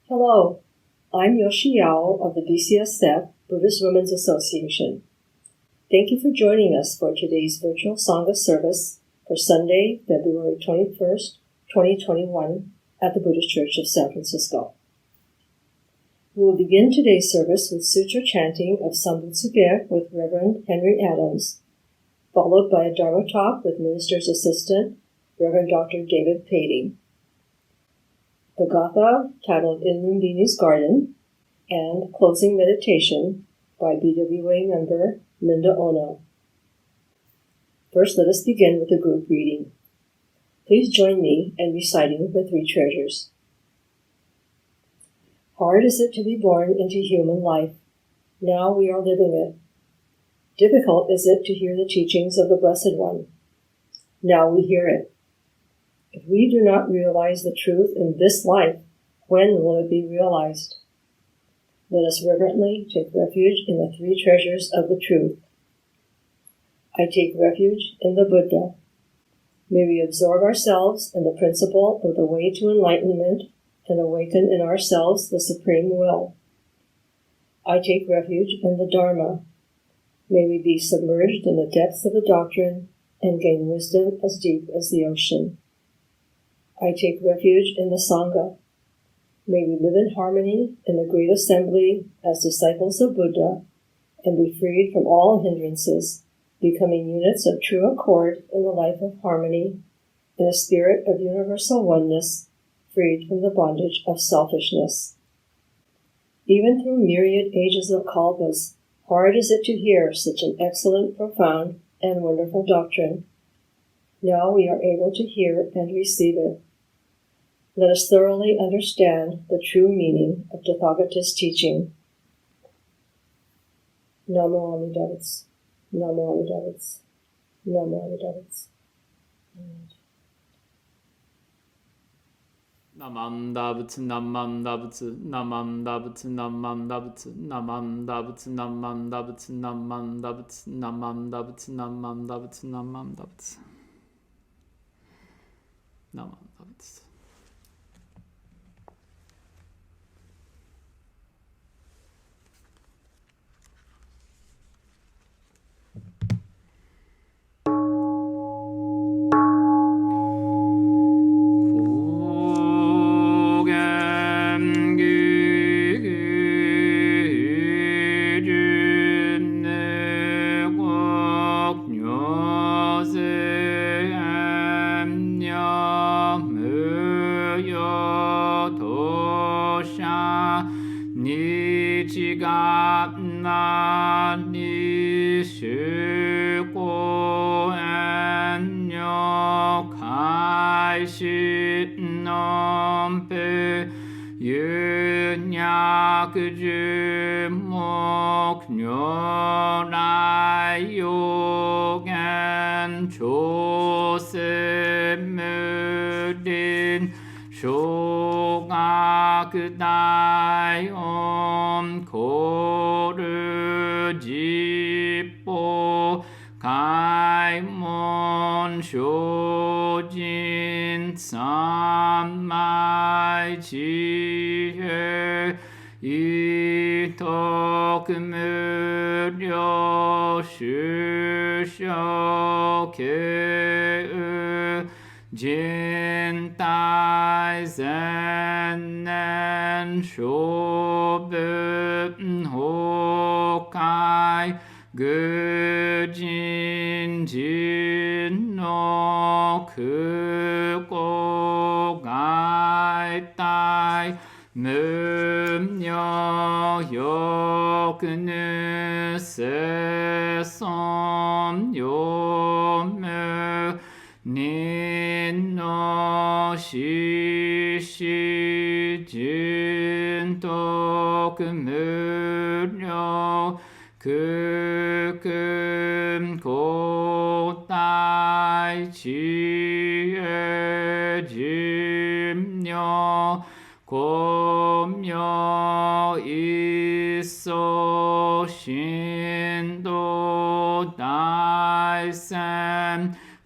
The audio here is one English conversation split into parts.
Hello, I'm Yoshi Yao of the BCSF, Buddhist Women's Association. Thank you for joining us for today's virtual Sangha Service for Sunday, February 21st, 2021 at the Buddhist Church of San Francisco. We will begin today's service with Sutra chanting of Sanbutsuge with Reverend Henry Adams, followed by a Dharma talk with Minister's Assistant, Reverend Dr. David Patey. The Gatha, titled In Lumbini's Garden, and closing meditation by BWA Member Linda. First, let us begin with a group reading. Please join me in reciting the three treasures. Hard is it to be born into human life. Now we are living it. Difficult is it to hear the teachings of the Blessed One. Now we hear it. If we do not realize the truth in this life, when will it be realized? Let us reverently take refuge in the three treasures of the truth. I take refuge in the Buddha. May we absorb ourselves in the principle of the way to enlightenment and awaken in ourselves the supreme will. I take refuge in the Dharma. May we be submerged in the depths of the doctrine and gain wisdom as deep as the ocean. I take refuge in the Sangha. May we live in harmony in the great assembly as disciples of Buddha and be freed from all hindrances, becoming units of true accord in the life of harmony, in a spirit of universal oneness, freed from the bondage of selfishness. Even through myriad ages of kalpas, hard is it to hear such an excellent, profound, and wonderful doctrine. Now we are able to hear and receive it. Let us thoroughly understand the true meaning of Tathagata's teaching. Namo Amidavits, Namo Amidavits, Namo Amidavits. Namam Davits, Namam Davits, Namam Davits, Namam Davits, Namam Davits, Namam Davits, Namam Davits, Namam Davits, Namam Davits, Namam Davits, Namam Davits.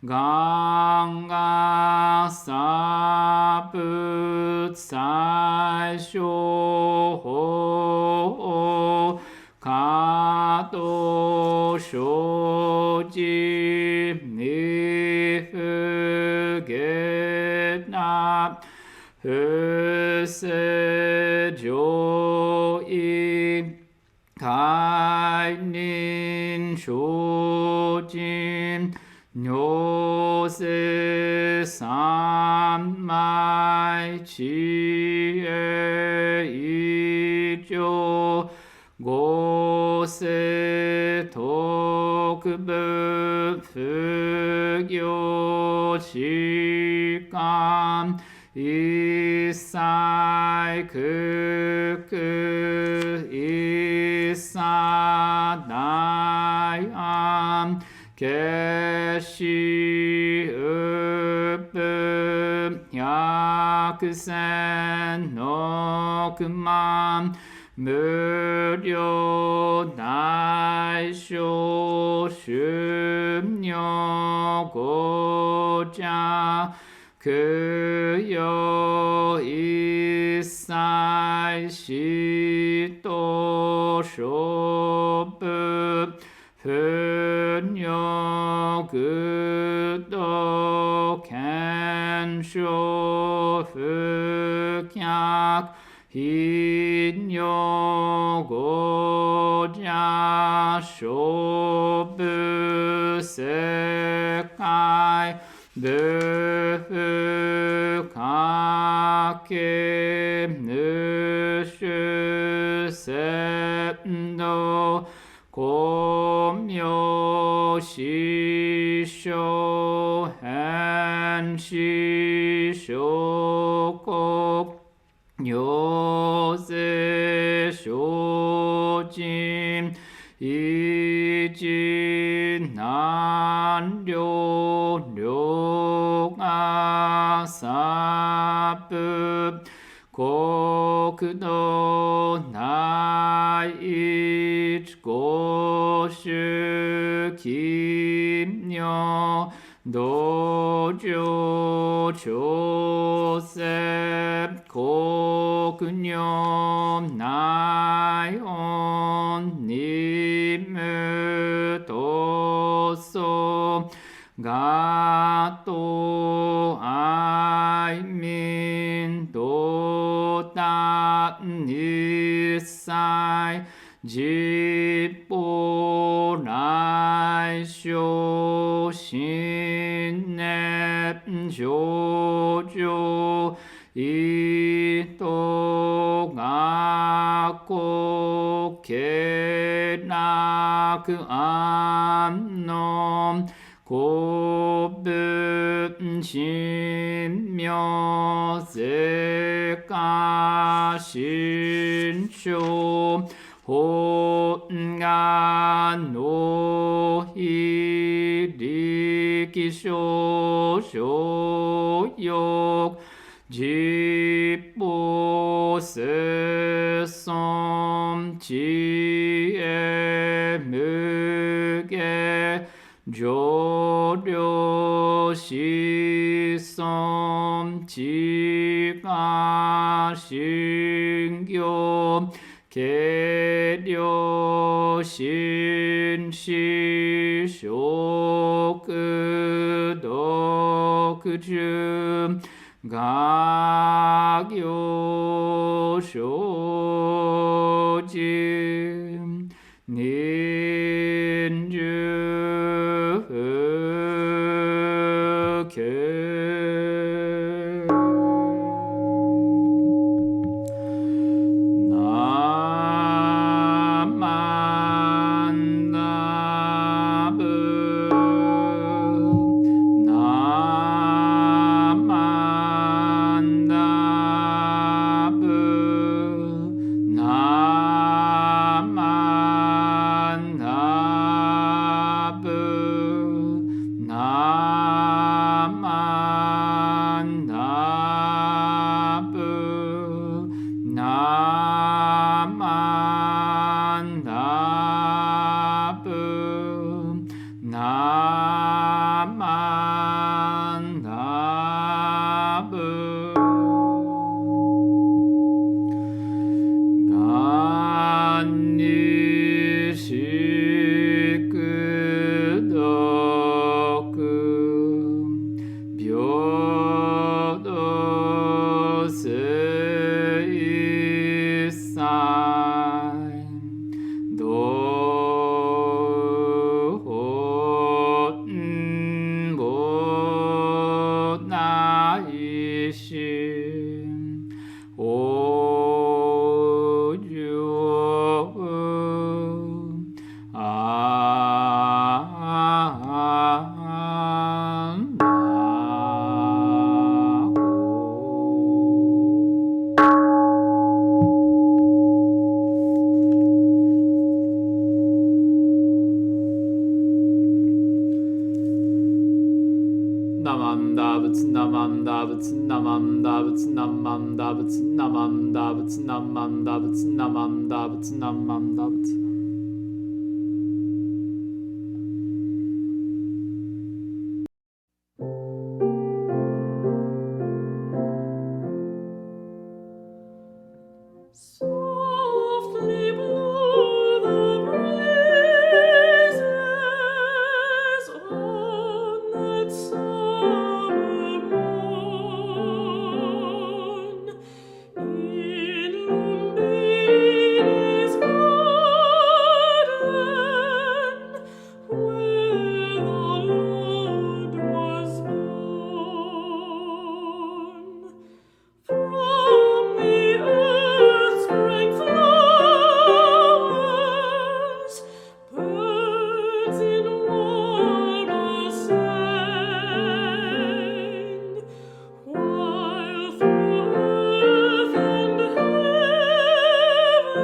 Ganga Sabut Sai Sho ほかとしょじにふげな不正上位解任精進如是三昧知恵以上五世特部不行士官一切空一切大安決しうぶ百千億万無量大小衆如五者供養一切使徒諸部不如具道賢書不客頻如五者諸部世界部不可け無種仙道光明師匠変師匠国行税精進一難量量がサプ国土内一五種奇妙道場調整国如内音に無闘争ガト愛民道断一切実法来生信念上場意図学校経絡安穏古文神妙世界心象本願の非力少々欲実法世尊知恵無下上領子孫知が信行軽量心思食読中画行生じ人寿不敬ナ Softly blow the breezes on that summer morn in Lumbini's garden, where the Lord was born. From the earth sprang flowers, birds in water sang, while through earth and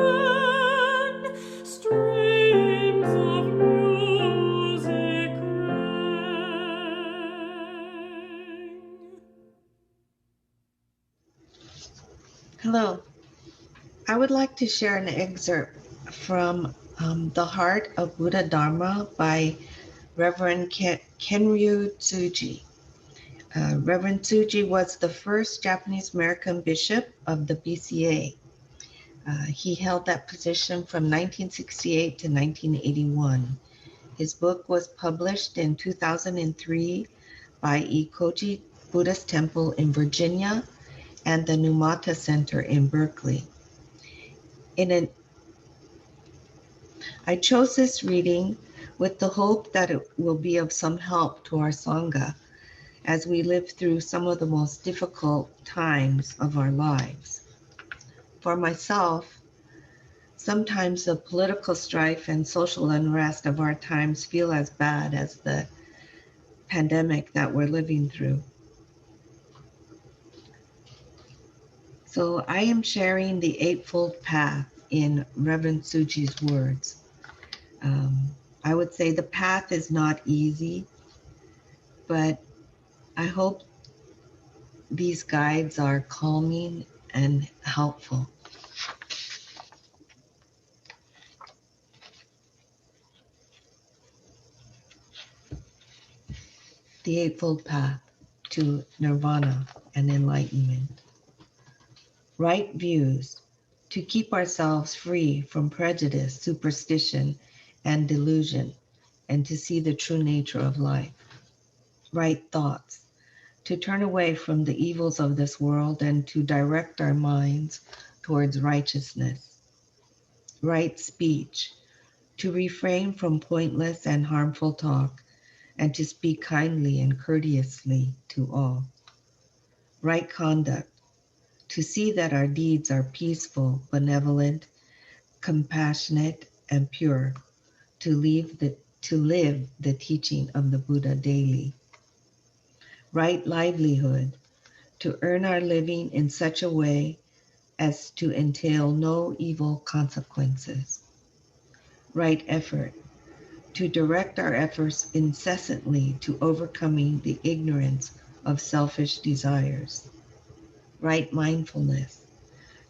heaven streams of music rang. Hello. I would like to share an excerpt from The Heart of Buddha Dharma by Reverend Kenryu Tsuji. Reverend Tsuji was the first Japanese American bishop of the BCA. He held that position from 1968 to 1981. His book was published in 2003 by Ikoji Buddhist Temple in Virginia and the Numata Center in Berkeley. I chose this reading with the hope that it will be of some help to our Sangha as we live through some of the most difficult times of our lives. For myself, sometimes the political strife and social unrest of our times feel as bad as the pandemic that we're living through. So I am sharing the Eightfold Path in Reverend Tsuji's words. I would say the path is not easy, but I hope these guides are calming and helpful. The Eightfold Path to Nirvana and Enlightenment. Right views to keep ourselves free from prejudice, superstition, and delusion, and to see the true nature of life. Right thoughts to turn away from the evils of this world and to direct our minds towards righteousness. Right speech to refrain from pointless and harmful talk and to speak kindly and courteously to all. Right conduct to see that our deeds are peaceful, benevolent, compassionate, and pure, to live the teaching of the Buddha daily. Right livelihood, to earn our living in such a way as to entail no evil consequences. Right effort, to direct our efforts incessantly to overcoming the ignorance of selfish desires. Right mindfulness,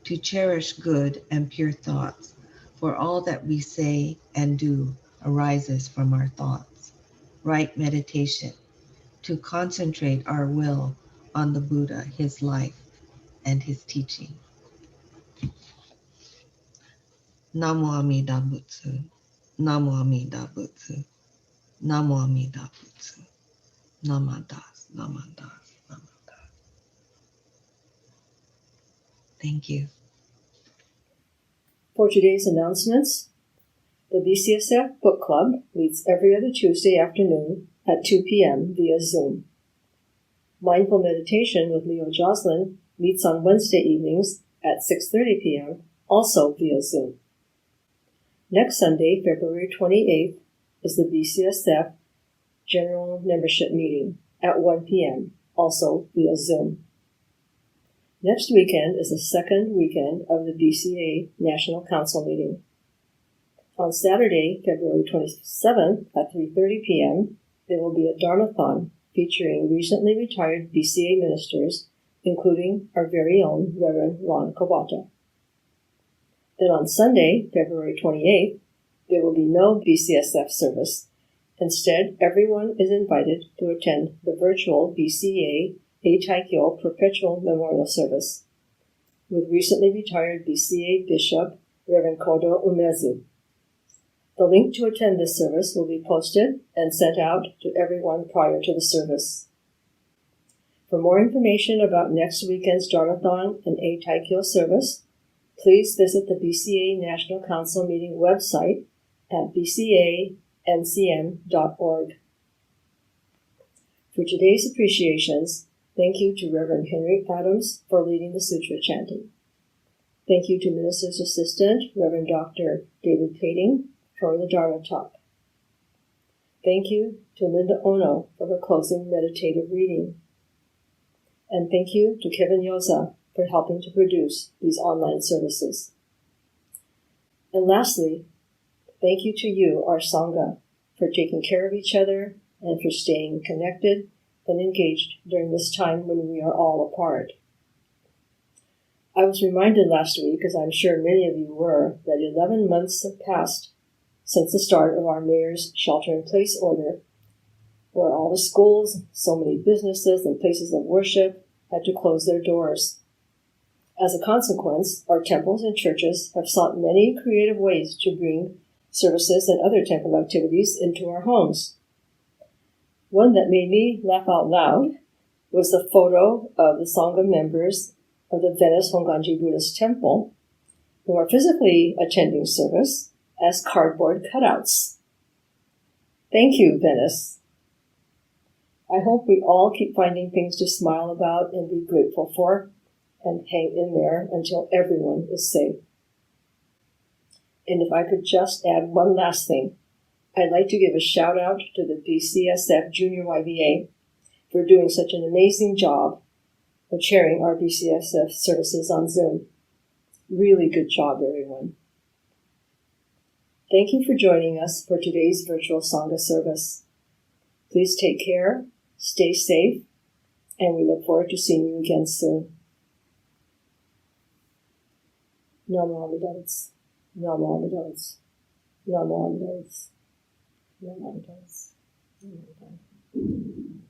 to cherish good and pure thoughts, for all that we say and do arises from our thoughts. Right meditation, to concentrate our will on the Buddha, his life, and his teaching. Namo Amida Butsu, Namo Amida Butsu, Namo Amida Butsu, Namadas, Namadas, Namadas. Thank you. For today's announcements, the BCSF Book Club meets every other Tuesday afternoon at 2 p.m. via Zoom. Mindful Meditation with Leo Joslin meets on Wednesday evenings at 6:30 p.m., also via Zoom. Next Sunday, February 28th, is the BCSF General Membership Meeting at 1 p.m., also via Zoom. Next weekend is the second weekend of the BCA National Council meeting. On Saturday, February 27th at 3:30 p.m., there will be a Dharmathon featuring recently retired BCA ministers, including our very own Reverend Ron Kawata. Then on Sunday, February 28th, there will be no BCSF service. Instead, everyone is invited to attend the virtual BCA Eitaikyo Perpetual Memorial Service with recently retired BCA Bishop Reverend Kodo Umezu. The link to attend this service will be posted and sent out to everyone prior to the service. For more information about next weekend's Dharmathon and Eitaikyo service, please visit the BCA National Council meeting website at bcancm.org. For today's appreciations, thank you to Reverend Henry Adams for leading the Sutra chanting. Thank you to Minister's Assistant, Reverend Dr. David Pading, for the Dharma talk. Thank you to Linda Ono for her closing meditative reading. And thank you to Kevin Yoza for helping to produce these online services. And lastly, thank you to you, our Sangha, for taking care of each other and for staying connected and engaged during this time when we are all apart. I was reminded last week, as I'm sure many of you were, that 11 months have passed since the start of our mayor's shelter-in-place order, where all the schools, so many businesses and places of worship had to close their doors. As a consequence, our temples and churches have sought many creative ways to bring services and other temple activities into our homes. One that made me laugh out loud was the photo of the Sangha members of the Venice Honganji Buddhist Temple who are physically attending service as cardboard cutouts. Thank you, Venice. I hope we all keep finding things to smile about and be grateful for and hang in there until everyone is safe. And if I could just add one last thing, I'd like to give a shout out to the BCSF Junior YVA for doing such an amazing job of chairing our BCSF services on Zoom. Really good job, everyone. Thank you for joining us for today's virtual Sangha service. Please take care, stay safe, and we look forward to seeing you again soon. Namo Amitabha. Namo Amitabha. Namo Amitabha. Namo Amitabha. Namo Amitabha.